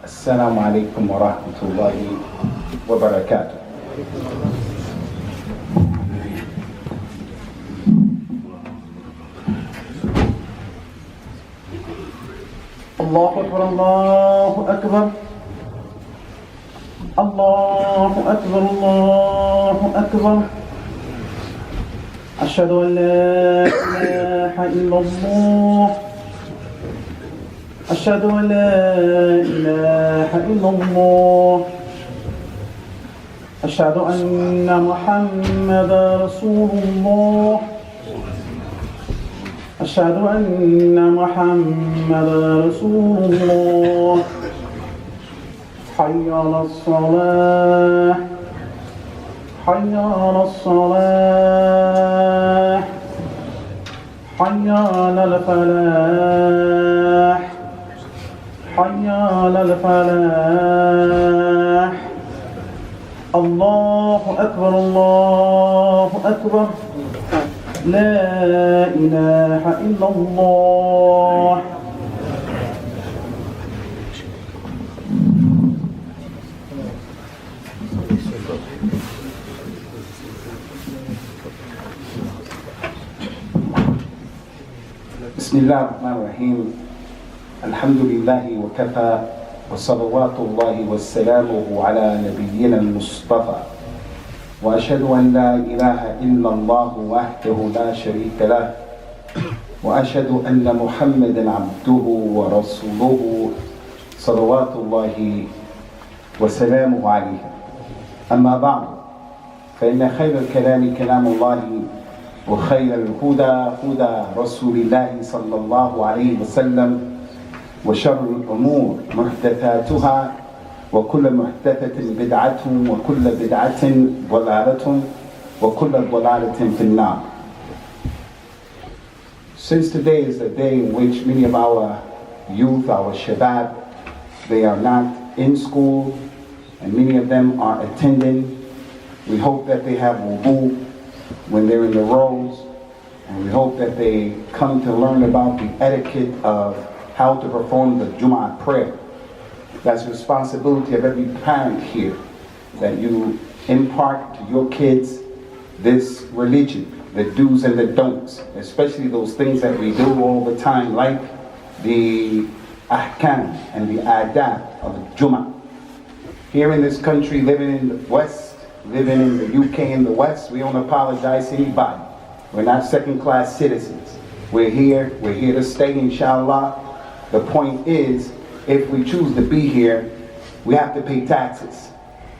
Assalamu alaikum wa rahmatullahi wa barakatuh. Allahu Akbar, Allahu Akbar. Allahu Akbar, Allahu Akbar. Ashhadu an la ilaha illallah. أشهد أن لا إله إلا الله. أشهد أن محمدا رسول الله. أشهد أن محمدا رسول الله. حي على الصلاة، حي على الصلاة، حي على الفلاح، حي على الفلاح. الله أكبر، الله أكبر. لا إله إلا الله. بسم الله الرحمن الرحيم. الحمد لله وكفى وصلوات الله وسلامه على نبينا المصطفى وأشهد أن لا إله إلا الله وحده لا شريك له وأشهد أن محمدا عبده ورسوله صلوات الله وسلامه عليه. أما بعد فإن خير الكلام كلام الله وخير الهدى هدى رسول الله صلى الله عليه وسلم وشر الأمور محدثاتها وكل محدثة بدعة وكل بدعة ضلالة وكل ضلالة في النار. Since today is the day in which many of our youth, our shabab, they are not in school and many of them are attending, we hope that they have wudu when they're in the rows, and we hope that they come to learn about the etiquette of how to perform the Jummah prayer. That's the responsibility of every parent here, that you impart to your kids this religion, the do's and the don'ts, especially those things that we do all the time, like the ahkam and the adab of the Jummah. Here in this country, living in the West, living in the UK in the West, we don't apologize to anybody. We're not second-class citizens. We're here to stay, inshallah. The point is, if we choose to be here, we have to pay taxes.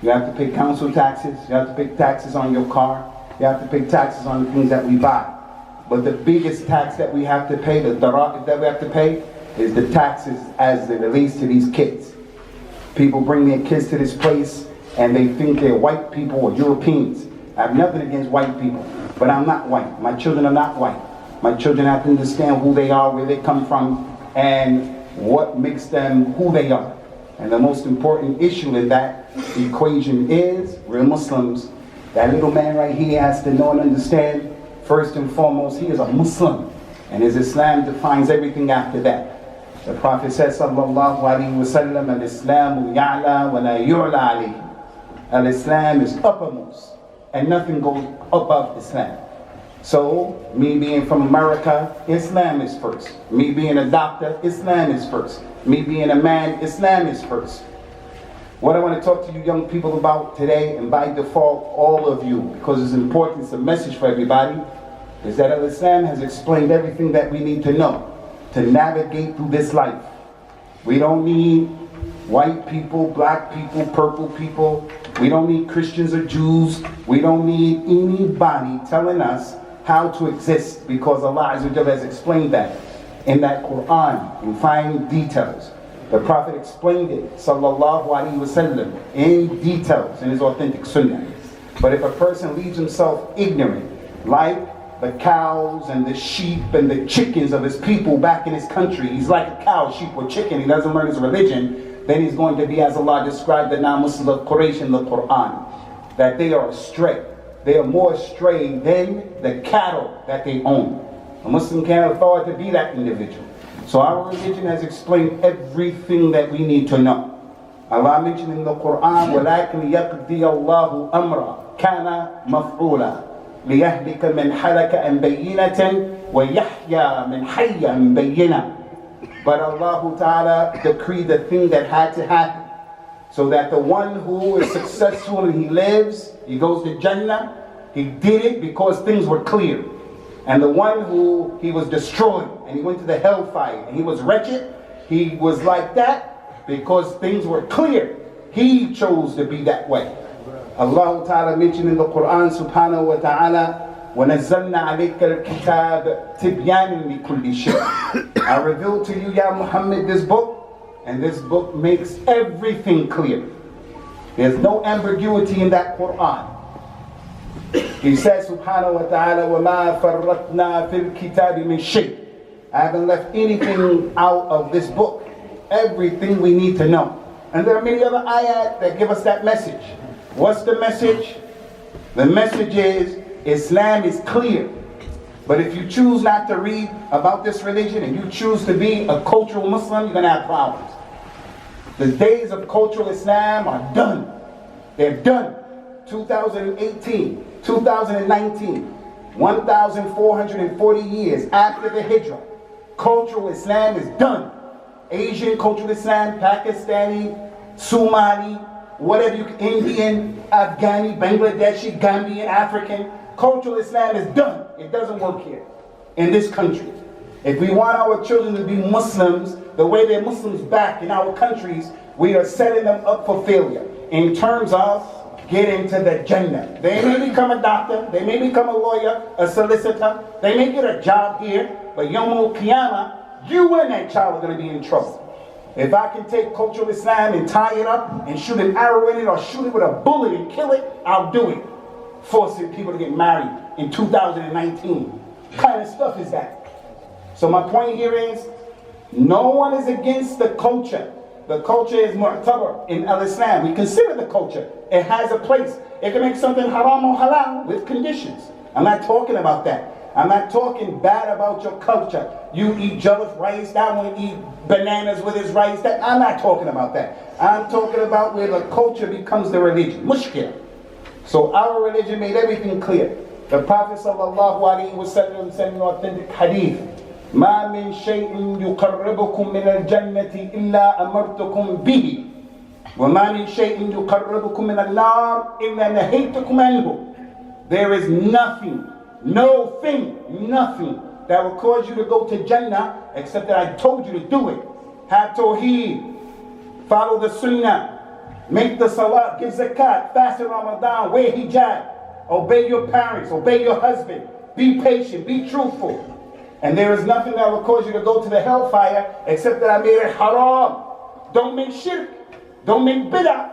You have to pay council taxes, you have to pay taxes on your car, you have to pay taxes on the things that we buy. But the biggest tax that we have to pay, the dara'ib that we have to pay, is the taxes as they release to these kids. People bring their kids to this place and they think they're white people or Europeans. I have nothing against white people, but I'm not white. My children are not white. My children have to understand who they are, where they come from, and what makes them who they are. And the most important issue in that equation is, we're Muslims. That little man right here has to know and understand, first and foremost, he is a Muslim. And his Islam defines everything after that. The Prophet says, sallallahu alayhi wa sallam, al-Islamu ya'la wa la yu'la alayhi. Al-Islam is uppermost, and nothing goes above Islam. So, me being from America, Islam is first. Me being a doctor, Islam is first. Me being a man, Islam is first. What I want to talk to you young people about today, and by default, all of you, because it's important, it's a message for everybody, is that Islam has explained everything that we need to know to navigate through this life. We don't need white people, black people, purple people. We don't need Christians or Jews. We don't need anybody telling us how to exist, because Allah Azza wa Jalla has explained that in that Quran in fine details. The Prophet explained it, sallallahu alaihi wasallam, in details in his authentic sunnah. But if a person leaves himself ignorant, like the cows and the sheep and the chickens of his people back in his country, he's like a cow, sheep, or chicken, he doesn't learn his religion, then he's going to be, as Allah described the non-Muslims of Quraysh in the Quran, that they are astray. They are more astray than the cattle that they own. A Muslim can't afford to be that individual. So our religion has explained everything that we need to know. Allah mentioned in the Quran, وَلَكِنْ يَقْضِيَ اللَّهُ أَمْرًا كَانَ مَفْعُولًا لِيَهْلِكَ مَنْ حَلَكَ عَنْ بَيِّنَةٍ وَيَحْيَى مَنْ حَيَّ عَنْ بَيِّنَةٍ. But Allah Ta'ala decreed the thing that had to happen, so that the one who is successful and he lives, he goes to Jannah, he did it because things were clear. And the one who he was destroyed and he went to the hellfire and he was wretched, he was like that because things were clear. He chose to be that way. Allah Ta'ala mentioned in the Quran subhanahu wa ta'ala, وَنَزَّلْنَا عَلَيْكَ الْكِتَابَ تِبْيَانًا لِكُلِّ شَيْءٍ. I revealed to you, Ya Muhammad, this book, and this book makes everything clear. There's no ambiguity in that Quran. He says subhanahu wa ta'ala, وَمَا فَرَّطْنَا فِي الْكِتَابِ مِنْ شَيْءٍ. I haven't left anything out of this book. Everything we need to know. And there are many other ayat that give us that message. What's the message? The message is, Islam is clear. But if you choose not to read about this religion and you choose to be a cultural Muslim, you're going to have problems. The days of cultural Islam are done. They're done. 2018, 2019, 1,440 years after the Hijrah. Cultural Islam is done. Asian cultural Islam, Pakistani, Somali, whatever you, Indian, Afghani, Bangladeshi, Gambian, African. Cultural Islam is done. It doesn't work here in this country. If we want our children to be Muslims the way they're Muslims back in our countries, we are setting them up for failure in terms of getting to the Jannah. They may become a doctor, they may become a lawyer, a solicitor, they may get a job here, but Yawmul Qiyamah, you and that child are going to be in trouble. If I can take cultural Islam and tie it up and shoot an arrow in it or shoot it with a bullet and kill it, I'll do it. Forcing people to get married in 2019. What kind of stuff is that? So my point here is, no one is against the culture. The culture is mu'tabar in al-Islam. We consider the culture. It has a place. It can make something haram or halal with conditions. I'm not talking about that. I'm not talking bad about your culture. You eat jollof rice, that one eat bananas with his rice. I'm not talking about that. I'm talking about where the culture becomes the religion. Mushkil. So our religion made everything clear. The Prophet sallallahu alaihi wasallam said in authentic hadith, ما من شيء يقربكم من الجنة إلا أمرتكم به وما من شيء يقربكم من النار إلا نهيتكم عنه. There is nothing, nothing that will cause you to go to Jannah except that I told you to do it. Have Tawheed, follow the Sunnah, make the Salah, give Zakat, fast in Ramadan, wear hijab, obey your parents, obey your husband, be patient, be truthful. And there is nothing that will cause you to go to the hellfire except that I made it haram. Don't make shirk, don't make bid'ah,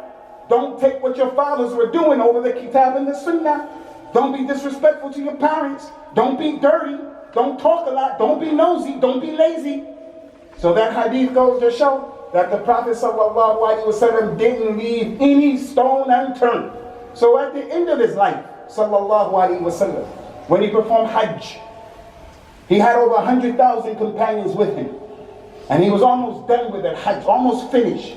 don't take what your fathers were doing over the kitab and the sunnah. Don't be disrespectful to your parents, don't be dirty, don't talk a lot, don't be nosy, don't be lazy. So that hadith goes to show that the Prophet sallallahu alaihi wasallam didn't leave any stone unturned. So at the end of his life, sallallahu alaihi wasallam, when he performed Hajj, he had over 100,000 companions with him. And he was almost done with that Hajj, almost finished.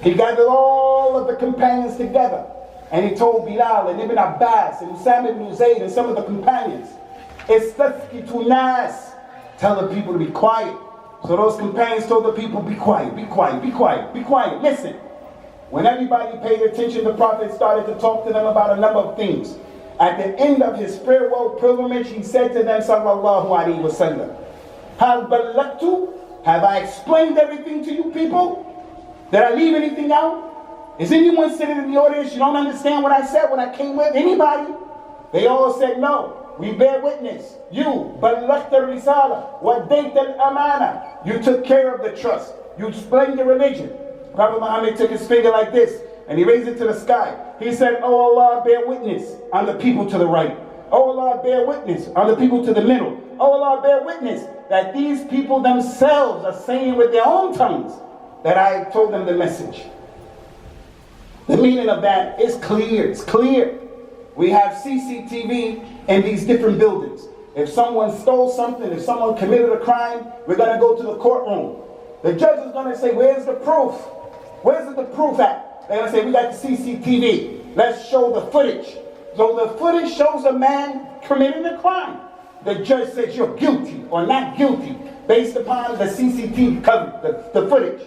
He gathered all of the companions together. And he told Bilal and Ibn Abbas and Usama ibn Zayd and some of the companions, Istafkitu nas, tell the people to be quiet. So those companions told the people, be quiet, be quiet, be quiet, be quiet. Listen. When everybody paid attention, the Prophet started to talk to them about a number of things. At the end of his farewell pilgrimage, he said to them, sallallahu alaihi wasallam, Hal ballagtu? Have I explained everything to you people? Did I leave anything out? Is anyone sitting in the audience, you don't understand what I said when I came with? Anybody? They all said no. We bear witness. You, ballagta risala, wa dayta al-amana. You took care of the trust. You explained the religion. Prophet Muhammad took his finger like this, and he raised it to the sky. He said, Oh Allah, bear witness on the people to the right. Oh Allah, bear witness on the people to the middle. Oh Allah, bear witness that these people themselves are saying with their own tongues that I told them the message. The meaning of that is clear. It's clear. We have CCTV in these different buildings. If someone stole something, if someone committed a crime, we're going to go to the courtroom. The judge is going to say, where's the proof? Where's the proof at? They're going to say, we got the CCTV. Let's show the footage. So the footage shows a man committing a crime. The judge says you're guilty or not guilty based upon the CCTV cover, the footage.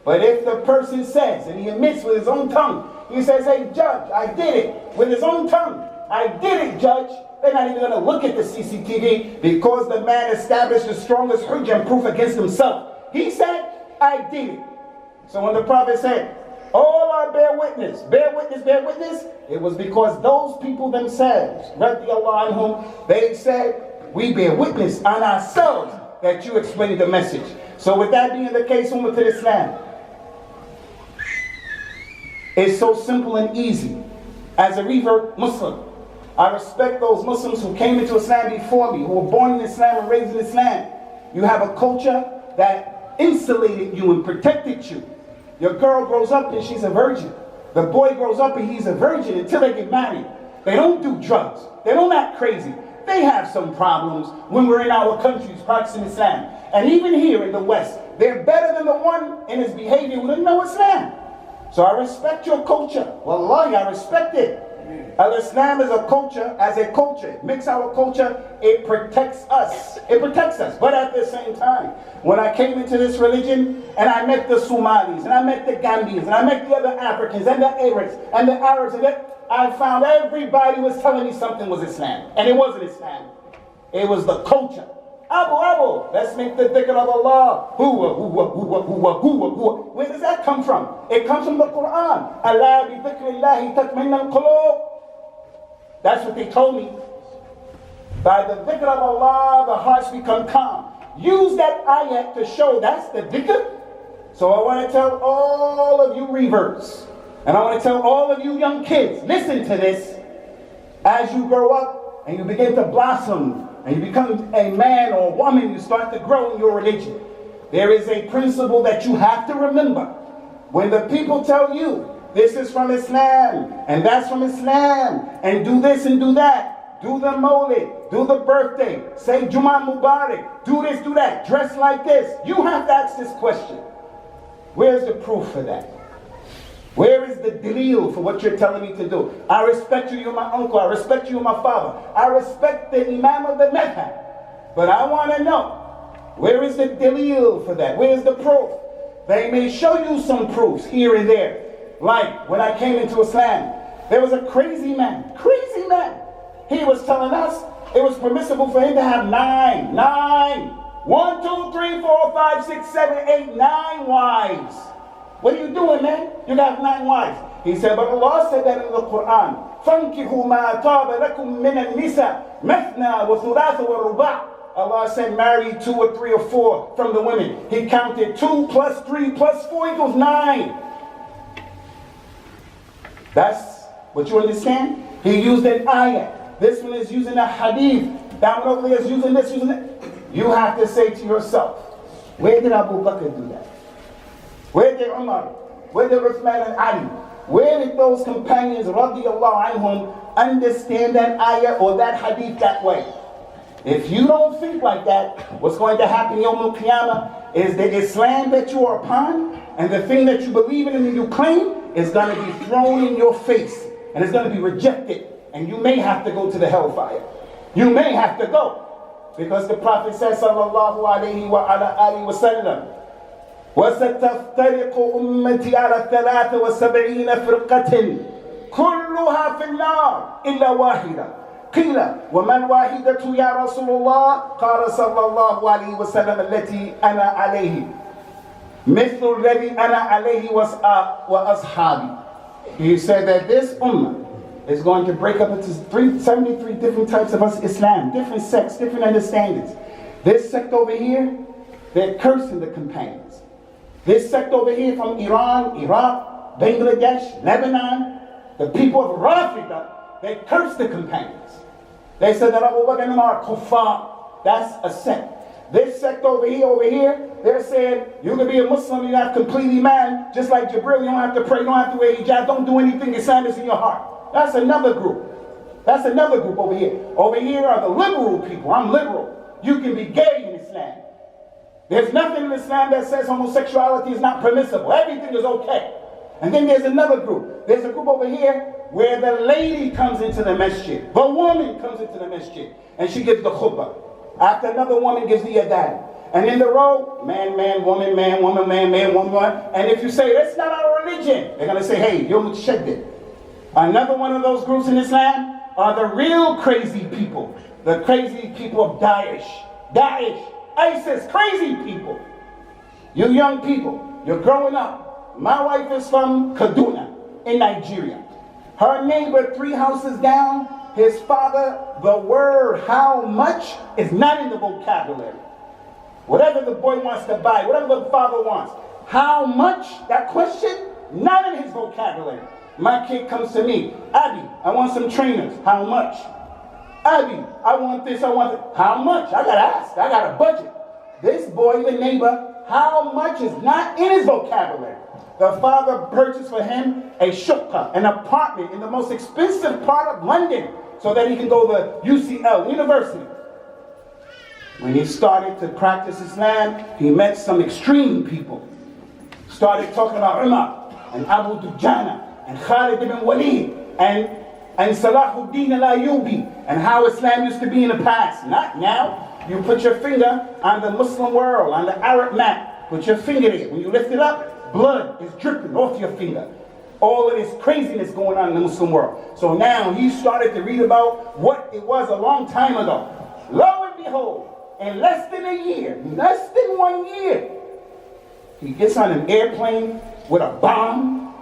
But if the person says, and he admits with his own tongue, he says, hey, judge, I did it with his own tongue. I did it, judge. They're not even going to look at the CCTV because the man established the strongest hujjah and proof against himself. He said, I did it. So when the Prophet said, all are bear witness, it was because those people themselves, radiallahu anhum, they said, we bear witness on ourselves that you explained the message. So with that being the case, Ummah al-Islam, it's so simple and easy. As a revert Muslim, I respect those Muslims who came into Islam before me, who were born in Islam and raised in Islam. You have a culture that insulated you and protected you. Your girl grows up and she's a virgin. The boy grows up and he's a virgin until they get married. They don't do drugs. They don't act crazy. They have some problems when we're in our countries practicing Islam. And even here in the West, they're better than the one in his behavior who didn't know Islam. So I respect your culture. Wallahi, I respect it. Al-Islam is a culture, it makes our culture, it protects us. It protects us. But at the same time, when I came into this religion and I met the Somalis and I met the Gambians and I met the other Africans and the Arabs I found everybody was telling me something was Islam. And it wasn't Islam. It was the culture. Abu, let's make the dhikr of Allah. Where does that come from? It comes from the Quran. Allah bi dhikrillahi tatma'innu al-qulub. That's what they told me. By the dhikr of Allah, the hearts become calm. Use that ayat to show that's the dhikr. So I want to tell all of you reverts, and I want to tell all of you young kids, listen to this. As you grow up and you begin to blossom, and you become a man or a woman, you start to grow in your religion. There is a principle that you have to remember. When the people tell you, this is from Islam, and that's from Islam, and do this and do that, do the Mawlid, do the birthday, say Jummah Mubarak, do this, do that, dress like this, you have to ask this question. Where's the proof for that? Where is the dalil for what you're telling me to do? I respect you, you're my uncle. I respect you, you're my father. I respect the imam of the madhab. But I want to know, where is the dalil for that? Where is the proof? They may show you some proofs here and there. Like when I came into Islam, there was a crazy man. He was telling us it was permissible for him to have nine. 1, 2, 3, 4, 5, 6, 7, 8, 9 wives. What are you doing, man? You got 9 wives. He said, but Allah said that in the Quran. فَانْكِحُوا مَا طَابَ لَكُم مِّنَ النِّسَاءِ مَثْنَى وَثُلَاثَ وَرُبَاعَ. Allah said, marry 2 or 3 or 4 from the women. He counted 2 plus 3 plus 4 equals 9. That's what you understand? He used an ayah. This one is using a hadith. That one over there is using this, using that. You have to say to yourself, where did Abu Bakr do that? Where did Umar? Where did Uthman and Ali? Where did those companions, radiallahu anhum, understand that ayah or that hadith that way? If you don't think like that, what's going to happen Yawm al-Qiyamah is the Islam that you are upon and the thing that you believe in and you claim is going to be thrown in your face and it's going to be rejected, and you may have to go to the hellfire. You may have to go, because the Prophet says sallallahu alayhi wa ala alihi wa sallam, وَسَتَفْتَرِقُ أُمَّتِي عَلَى 73 فِرْقَةٍ كُلُّهَا فِي النَّارِ إِلَّا وَاحِدَةً قِيلَ وَمَا الْوَاحِدَةُ يَا رَسُولُ اللَّهِ قَالَ صَلَّى اللَّهُ عَلَيْهِ وَسَلَّمَ الَّتِي أَنَا عَلَيْهِ مِثْلُ الَّذِي أَنَا عَلَيْهِ وَأَصْحَابِي. He said that this ummah is going to break up into 73 different types of Islam, different sects, different understandings. This sect over here, they're cursing the companions. This sect over here from Iran, Iraq, Bangladesh, Lebanon, the people of Rafida, they curse the companions. They said that Abu Bakr and Umar are kuffar. That's a sect. This sect over here, they're saying you can be a Muslim, you have completely man, just like Jibril, you don't have to pray, you don't have to wear hijab, don't do anything, Islam is in your heart. That's another group. That's another group over here. Over here are the liberal people. I'm liberal. You can be gay in Islam. There's nothing in Islam that says homosexuality is not permissible. Everything is okay. And then there's another group. There's a group over here where the lady comes into the masjid. The woman comes into the masjid and she gives the khutbah. After another woman gives the adhan. And in the row, man, woman, man, woman. And if you say, that's not our religion, they're going to say, hey, you're mutashaddid. Another one of those groups in Islam are the real crazy people. The crazy people of Daesh, ISIS, crazy people. You young people, you're growing up. My wife is from Kaduna in Nigeria. Her neighbor 3 houses down, his father, the word how much is not in the vocabulary. Whatever the boy wants to buy, whatever the father wants, how much, that question, not in his vocabulary. My kid comes to me, Abby, I want some trainers, how much? Abby, I want this, I want that. How much? I gotta ask, I got a budget. This boy, the neighbor, how much is not in his vocabulary. The father purchased for him a shukka, an apartment in the most expensive part of London, so that he can go to UCL, university. When he started to practice Islam, he met some extreme people. Started talking about Umar and Abu Dujana and Khalid ibn Walid and Salahuddin al-Ayyubi and how Islam used to be in the past. Not now. You put your finger on the Muslim world, on the Arab map. Put your finger there. When you lift it up, blood is dripping off your finger. All of this craziness going on in the Muslim world. So now he started to read about what it was a long time ago. Lo and behold, in less than a year, less than 1 year, he gets on an airplane with a bomb,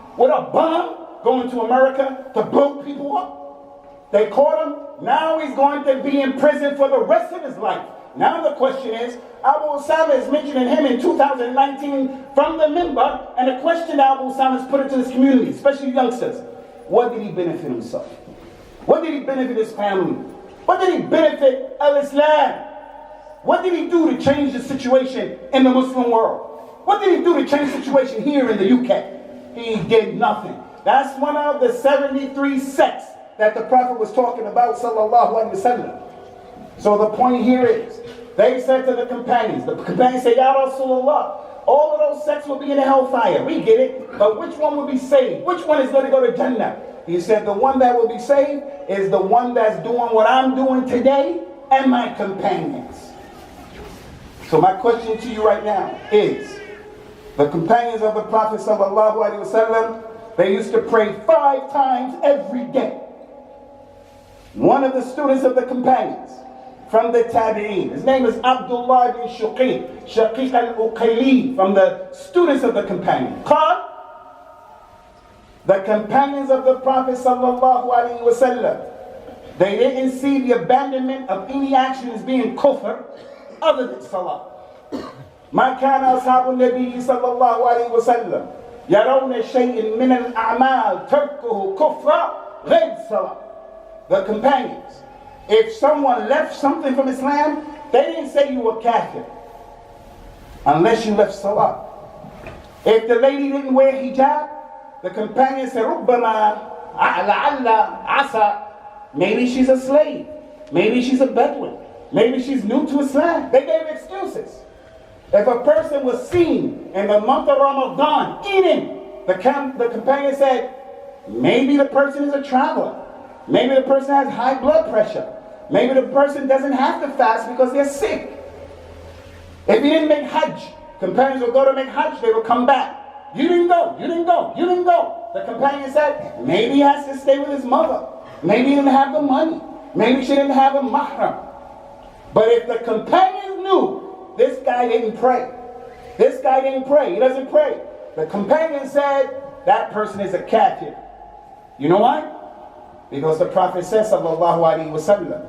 going to America to blow people up. They caught him. Now he's going to be in prison for the rest of his life. Now the question is, Abu Osama is mentioning him in 2019 from the minbar, and the question Abu Osama has put into this community, especially youngsters, what did he benefit himself? What did he benefit his family? What did he benefit al-Islam? What did he do to change the situation in the Muslim world? What did he do to change the situation here in the UK? He did nothing. That's one of the 73 sects that the Prophet was talking about, sallallahu alaihi wasallam. So the point here is, they said to the companions said, Ya Rasulullah, all of those sects will be in the hellfire. We get it, but which one will be saved? Which one is going to go to Jannah? He said, the one that will be saved is the one that's doing what I'm doing today and my companions. So my question to you right now is, the companions of the Prophet sallallahu alaihi wasallam, they used to pray 5 times every day. One of the students of the companions from the Tabi'een, his name is Abdullah ibn Shaqiq al-Uqayli, from the students of the companion. Qal, the companions of the Prophet sallallahu alaihi wasallam, they didn't see the abandonment of any action as being kufr other than salah. ما كان أصحاب النبي صلى الله عليه وسلم يرون شيء من الأعمال تركه كفر غير صلاة. The companions, if someone left something from Islam, they didn't say you were kafir unless you left salah. If the lady didn't wear hijab, the companions said, ربما لعل عسى, maybe she's a slave, maybe she's a Bedouin, maybe she's new to Islam. They gave excuses. If a person was seen in the month of Ramadan eating, the companion said, maybe the person is a traveler. Maybe the person has high blood pressure. Maybe the person doesn't have to fast because they're sick. If he didn't make Hajj, companions would go to make Hajj, they would come back. You didn't go. The companion said, maybe he has to stay with his mother. Maybe he didn't have the money. Maybe she didn't have a mahram. But if the companions knew, this guy didn't pray. He doesn't pray. The companion said, that person is a kafir. You know why? Because the Prophet says, sallallahu alaihi wasallam,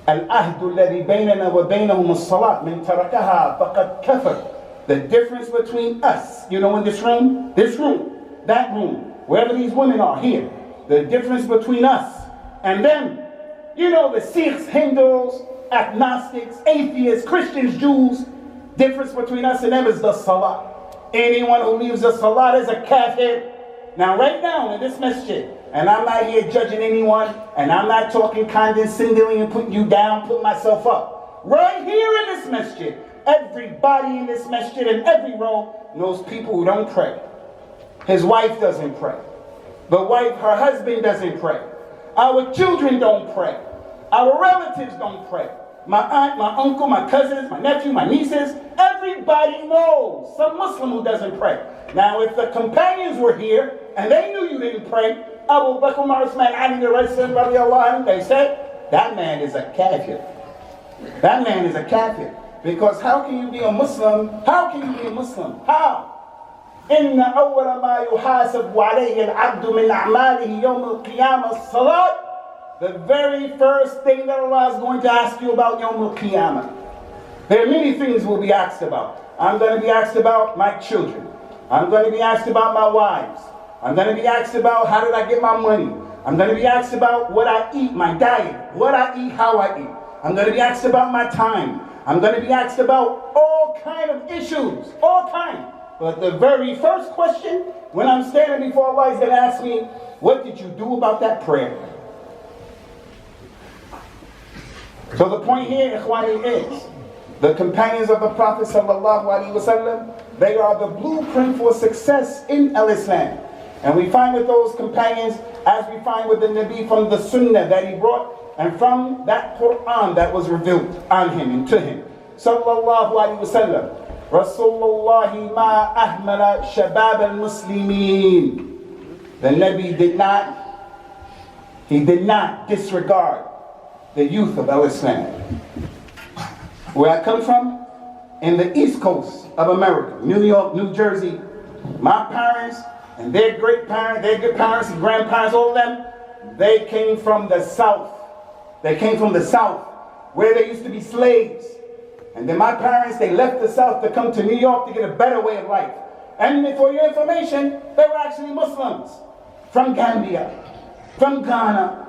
al-ahdu alladhi baynana wa baynahum as-salat min tarakaha faqad kafar. The difference between us, in this room, that room, wherever these women are here, the difference between us and them, the Sikhs, Hindus, agnostics, atheists, Christians, Jews, difference between us and them is the salah. Anyone who leaves the salah is a kafir. Now right now in this masjid, And I'm not here judging anyone, and I'm not talking condescendingly and putting you down, putting myself up. Right here in this masjid, everybody in this masjid in every row knows people who don't pray. His wife doesn't pray. Her husband doesn't pray. Our children don't pray. Our relatives don't pray. My aunt, my uncle, my cousins, my nephew, my nieces, everybody knows some Muslim who doesn't pray. Now, if the companions were here and they knew you didn't pray, Abu Bakr, Umar, Uthman, Ali, the Rasul, they said, that man is a kafir. That man is a kafir. Because how can you be a Muslim? How can you be a Muslim? How? إن أول ما يحاسب عليه العبد من أعماله يوم القيامة الصلاة. The very first thing that Allah is going to ask you about Yawm al-Qiyamah. There are many things we'll be asked about. I'm going to be asked about my children. I'm going to be asked about my wives. I'm going to be asked about how did I get my money. I'm going to be asked about what I eat, my diet, what I eat, how I eat. I'm going to be asked about my time. I'm going to be asked about all kind of issues, all kind. But the very first question, when I'm standing before Allah, He's going to ask me, what did you do about that prayer? So the point here, Ikhwani, is the companions of the Prophet ﷺ, they are the blueprint for success in Islam. And we find with those companions, as we find with the Nabi, from the Sunnah that he brought, and from that Quran that was revealed on him and to him. Sallallahu Alaihi Wasallam. Rasulullahi ma ahmala shabab al-Muslimin. The Nabi did not disregard the youth of Islam. Where I come from, in the East Coast of America, New York, New Jersey, my parents and their great parents, their good parents and grandparents, all of them, they came from the South. They came from the South, where there used to be slaves. And then my parents, they left the South to come to New York to get a better way of life. And for your information, they were actually Muslims from Gambia, from Ghana,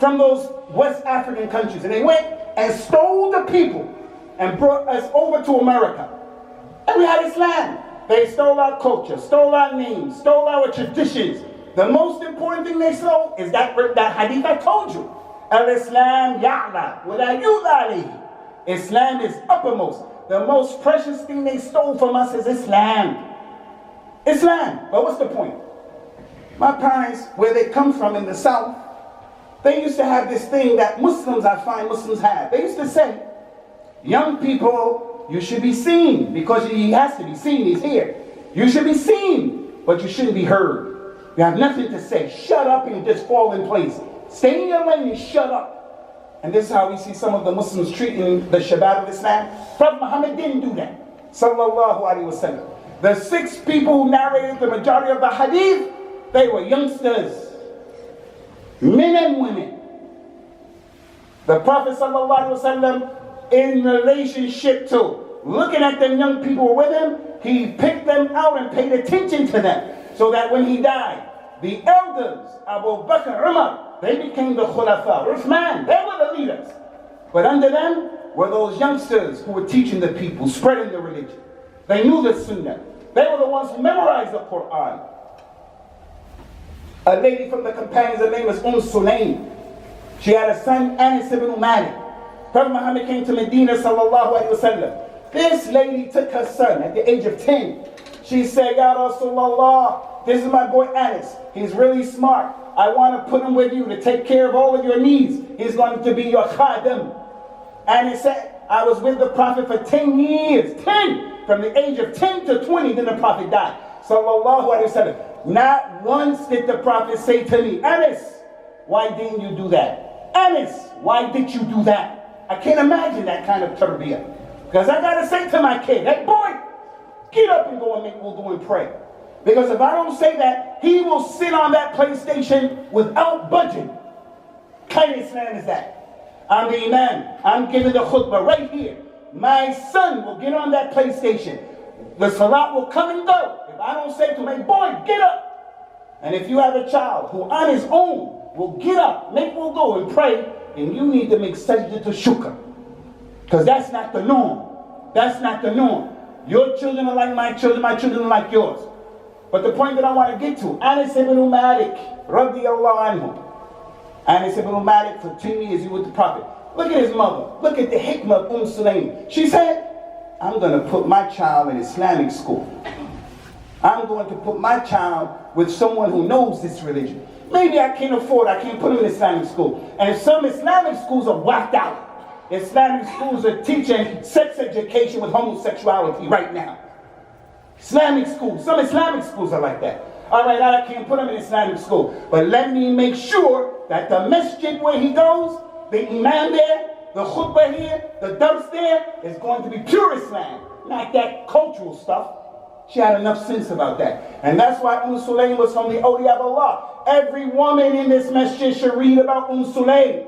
from those West African countries. And they went and stole the people and brought us over to America. And we had Islam. They stole our culture, stole our names, stole our traditions. The most important thing they stole is that hadith I told you. Al-Islam ya'la wa la yu'la alayhi. Islam is uppermost. The most precious thing they stole from us is Islam. Islam. But what's the point? My parents, where they come from in the South, they used to have this thing that I find Muslims have. They used to say, young people, you should be seen, because he has to be seen, he's here. You should be seen, but you shouldn't be heard. You have nothing to say. Shut up and just fall in place. Stay in your lane and shut up. And this is how we see some of the Muslims treating the Shabab of Islam. Prophet Muhammad didn't do that. Sallallahu Alaihi Wasallam. The 6 people who narrated the majority of the hadith, they were youngsters, men and women. The Prophet sallallahu alaihi wasallam, in relationship to looking at them young people with him, he picked them out and paid attention to them, so that when he died, the elders, Abu Bakr, Umar, they became the Khulafa. Uthman, they were the leaders. But under them were those youngsters who were teaching the people, spreading the religion. They knew the Sunnah. They were the ones who memorized the Quran. A lady from the companions, her name was Sulaim. She had a son, Anas ibn Malik. Prophet Muhammad came to Medina sallallahu alaihi wasallam. This lady took her son at the age of 10. She said, Ya Rasulullah, this is my boy Anas. He's really smart. I want to put him with you to take care of all of your needs. He's going to be your khadim. And he said, I was with the Prophet for 10 years. 10! From the age of 10 to 20, then the Prophet died. Sallallahu alaihi wasallam. Not once did the Prophet say to me, Anas, why didn't you do that? Anas, why did you do that? I can't imagine that kind of tarbiyah. Because I got to say to my kid, hey boy, get up and go and make wudu and pray. Because if I don't say that, he will sit on that PlayStation without budging. What kind of Islam is that? I'm the imam. I'm giving the khutbah right here. My son will get on that PlayStation. The salat will come and go. If I don't say to him, hey boy, get up. And if you have a child who on his own will get up, make wudu and pray, then you need to make sajda to shukr. Because that's not the norm. That's not the norm. Your children are like my children are like yours. But the point that I want to get to, Anas ibn Malik, radiyallahu anhu. Anas ibn Malik, for 10 years he was with the Prophet. Look at his mother. Look at the hikmah of Sulaim. She said, I'm going to put my child in Islamic school. I'm going to put my child with someone who knows this religion. Maybe I can't put him in Islamic school. And some Islamic schools are whacked out. Islamic schools are teaching sex education with homosexuality right now. Islamic schools, some Islamic schools are like that. All right, I can't put him in Islamic school, but let me make sure that the masjid where he goes, the imam there, the khutbah here, the dars there, is going to be pure Islam, not that cultural stuff. She had enough sense about that. And that's why Sulaim was from the awliya of Allah. Every woman in this masjid should read about Sulaim.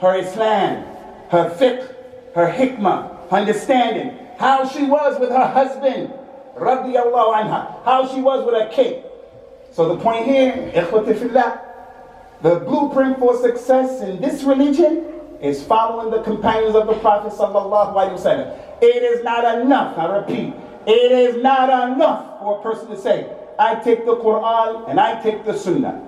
Her Islam, her fiqh, her hikmah, her understanding, how she was with her husband, radiyallahu anha, how she was with her kid. So the point here, ikhwati fillah, the blueprint for success in this religion is following the companions of the Prophet sallallahu alaihi wasallam. It is not enough, I repeat, it is not enough for a person to say, I take the Quran and I take the Sunnah.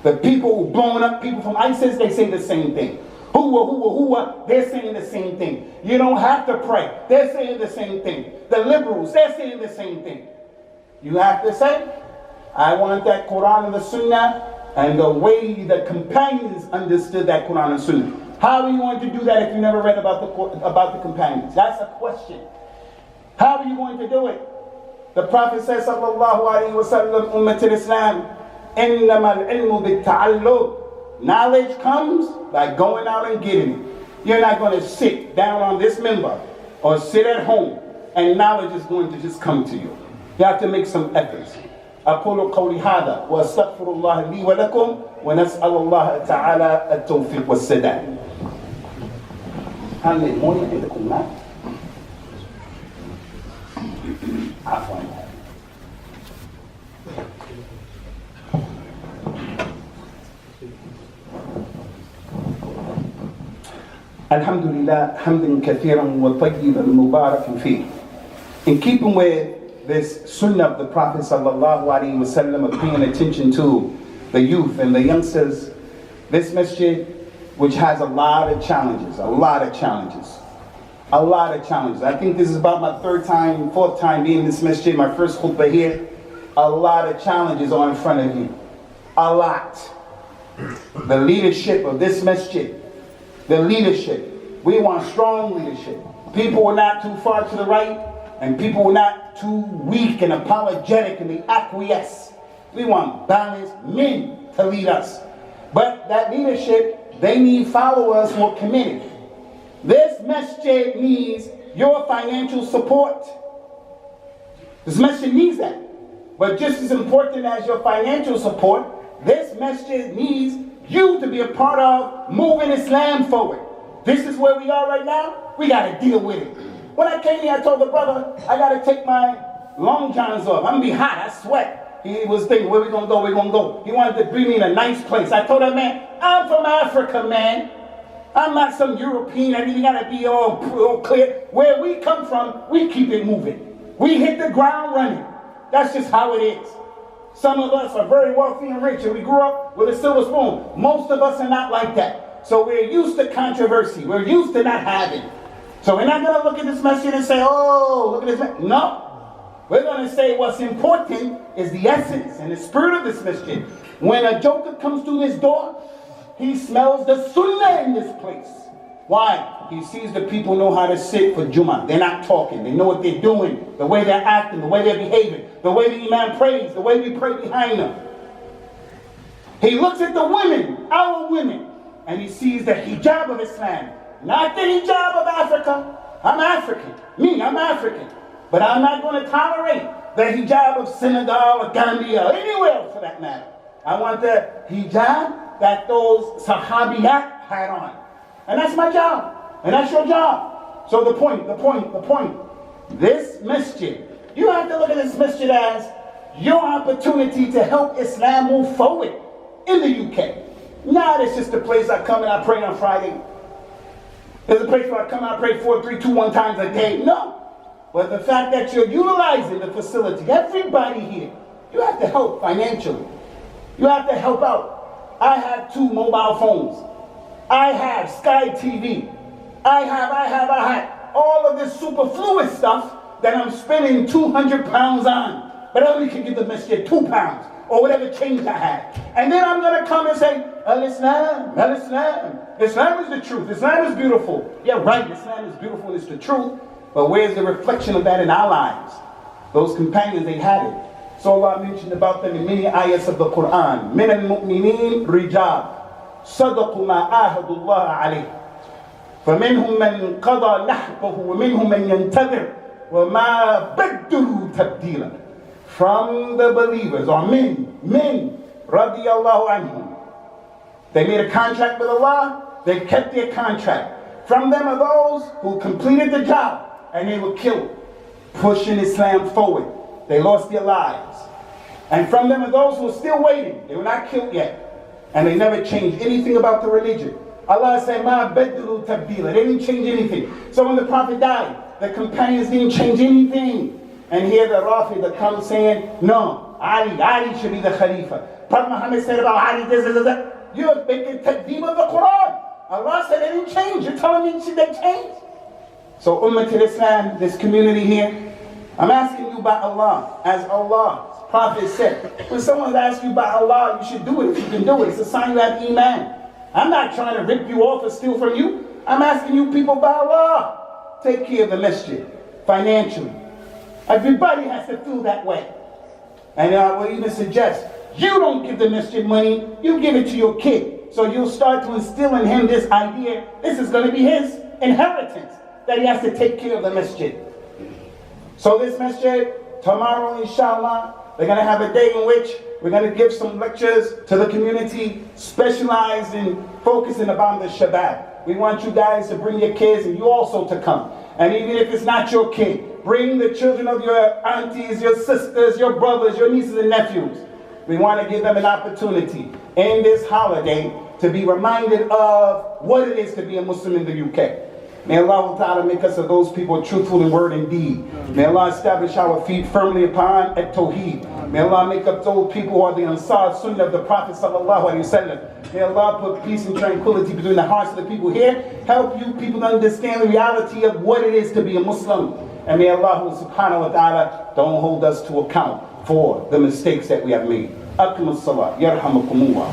The people who blowing up people from ISIS, they say the same thing. Who, they're saying the same thing. You don't have to pray. They're saying the same thing. The liberals, they're saying the same thing. You have to say, I want that Quran and the Sunnah and the way the companions understood that Quran and Sunnah. How are you going to do that if you never read about the companions? That's a question. How are you going to do it? The Prophet says, sallallahu alayhi wa sallam, Ummat al-Islam, إِنَّمَا الْعِلْمُ بِالتَّعَلُّمِ. Knowledge comes by going out and getting it. You're not going to sit down on this member or sit at home and knowledge is going to just come to you. You have to make some efforts. أقول قولي هذا وأستغفر الله لي ولكم ونسأل الله تعالى التوفيق والسداد. Alhamdulillah, hamdan kathiran wa tayyiban mubarakan fi. In keeping with this sunnah of the Prophet sallallahu alaihi wasallam of paying attention to the youth and the youngsters, this masjid, which has a lot of challenges. I think this is about my fourth time being in this masjid, my first khutbah here. A lot of challenges are in front of you. A lot. The leadership of this masjid, we want strong leadership. People who are not too far to the right, and people who are not too weak and apologetic and they acquiesce. We want balanced men to lead us. But that leadership, they need followers who are committed. This masjid needs your financial support. This masjid needs that. But just as important as your financial support, this masjid needs you to be a part of moving Islam forward. This is where we are right now. We got to deal with it. When I came here, I told the brother, I got to take my long johns off. I'm going to be hot. I sweat. He was thinking, where we going to go? Where we going to go? He wanted to bring me in a nice place. I told him, man, I'm from Africa, man. I'm not some European. Everything got to be all clear. Where we come from, we keep it moving. We hit the ground running. That's just how it is. Some of us are very wealthy and rich, and we grew up with a silver spoon. Most of us are not like that. So we're used to controversy. We're used to not having. So we're not going to look at this masjid and say, oh, look at this masjid. No. We're going to say what's important is the essence and the spirit of this masjid. When a joker comes through this door, he smells the sunnah in this place. Why? He sees the people know how to sit for Jummah. They're not talking. They know what they're doing, the way they're acting, the way they're behaving, the way the imam prays, the way we pray behind them. He looks at the women, our women, and he sees the hijab of Islam. Not the hijab of Africa. I'm African. I'm African. But I'm not going to tolerate the hijab of Senegal or Gambia or anywhere else for that matter. I want the hijab that those sahabiyat had on. And that's my job. And that's your job. So the point. This masjid, you have to look at this masjid as your opportunity to help Islam move forward in the UK. Not it's just a place I come and I pray on Friday. There's a place where I come and I pray 4, 3, 2, 1 times a day. No. But the fact that you're utilizing the facility, everybody here, you have to help financially. You have to help out. I have 2 mobile phones. I have Sky TV. I have all of this superfluous stuff that I'm spending 200 pounds on. But I only can give the masjid 2 pounds or whatever change I have. And then I'm going to come and say, Al-Islam, Al-Islam. Islam is the truth. Islam is beautiful. Yeah, right, Islam is beautiful and it's the truth. But where's the reflection of that in our lives? Those companions, they had it. So Allah mentioned about them in many ayahs of the Quran. مِنَ الْمُؤْمِنِينَ رِجَالٌ صَدَقُوا مَا آهَدُوا اللَّهَ عَلَيْهِ فَمِنْهُمْ مَنْ قَضَى نَحْبَهُ وَمِنْهُمْ مَنْ يَنْتَظِرُ وَمَا بَدَّلُوا تَبْدِيلًا. From the believers, or men, radiyallahu anhum. They made a contract with Allah, they kept their contract. From them are those who completed the job, and they were killed, pushing Islam forward. They lost their lives. And from them are those who are still waiting. They were not killed yet. And they never changed anything about the religion. Allah said, Ma baddalu tabdila. They didn't change anything. So when the Prophet died, the companions didn't change anything. And here the Rafida comes saying, no, Ali should be the Khalifa. Prophet Muhammad said about Ali, this. You're making taqdeem of the Quran. Allah said they didn't change. You're telling me should they change? So Ummah al-Islam, this community here, I'm asking you by Allah, as Allah's Prophet said. When someone asks you by Allah, you should do it if you can do it. It's a sign you have Iman. I'm not trying to rip you off or steal from you. I'm asking you people by Allah, take care of the masjid financially. Everybody has to feel that way. And I will even suggest, you don't give the masjid money, you give it to your kid. So you'll start to instill in him this idea, this is going to be his inheritance, that he has to take care of the masjid. So this masjid, tomorrow inshallah, we're going to have a day in which we're going to give some lectures to the community specialized in focusing about the Shabbat. We want you guys to bring your kids and you also to come. And even if it's not your kid, bring the children of your aunties, your sisters, your brothers, your nieces and nephews. We want to give them an opportunity in this holiday to be reminded of what it is to be a Muslim in the UK. May Allah Ta'ala make us of those people truthful in word and deed. May Allah establish our feet firmly upon at-Tawheed. May Allah make up those people who are the Ansar Sunnah of the Prophet Sallallahu Alaihi Wasallam. May Allah put peace and tranquility between the hearts of the people here. Help you people to understand the reality of what it is to be a Muslim. And may Allah Subhanahu Wa Ta'ala don't hold us to account for the mistakes that we have made. Aqimus Salat. Yarhamakumullah.